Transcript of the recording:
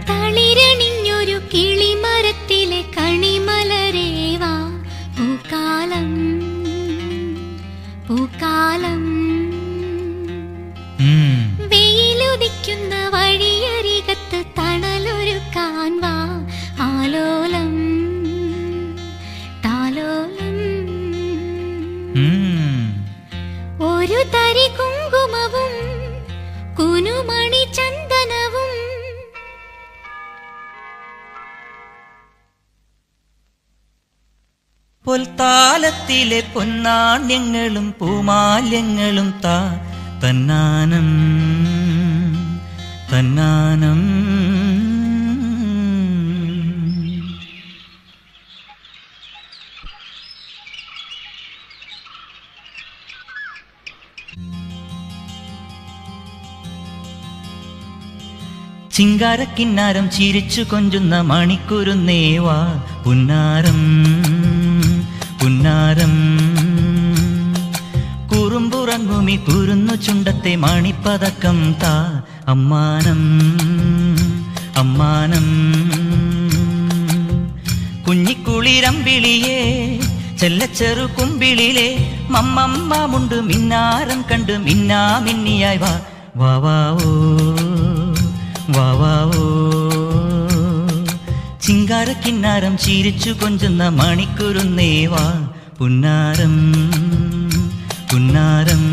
തളിരണിഞ്ഞൊരു കിളിമരത്തിലെ കണിമലരേവാ പൂക്കാലം പൂക്കാലം വെയിലുദിക്കുന്ന വഴിയരികത്ത് തണലൊരുക്കാൻ വാ ആലോലം താലോലം ഒരു തരി കുങ്കുമവും കുനുമണി ചന്ദനവും പൊൽത്താലത്തിലെ പൊന്നാണ്യങ്ങളും പൂമാല്യങ്ങളും തന്നാനം തന്നാനം ചിങ്കാരക്കിന്നാരം ചിരിച്ചു കൊഞ്ചുന്ന മണിക്കുരുന്നേവാ പുന്നാരം പുന്നാരം കുറുമ്പുറങ്ങുമി കുരുന്നു ചുണ്ടത്തെ മണിപ്പതക്കം അമ്മാനം അമ്മാനം കുഞ്ഞിക്കുളിരമ്പിളിയേ ചെല്ലച്ചെറു കുമ്പിളിലെ മമ്മമ്മുണ്ട് മിന്നാരം കണ്ട് മിന്നാ മിന്നിയായി വാവാവോ വാവാവോ ചിങ്കാരക്കിന്നാരം ചിരിച്ചു കൊഞ്ചുന്ന മണിക്കുരുന്നേവാ പുന്നാരം പുന്നാരം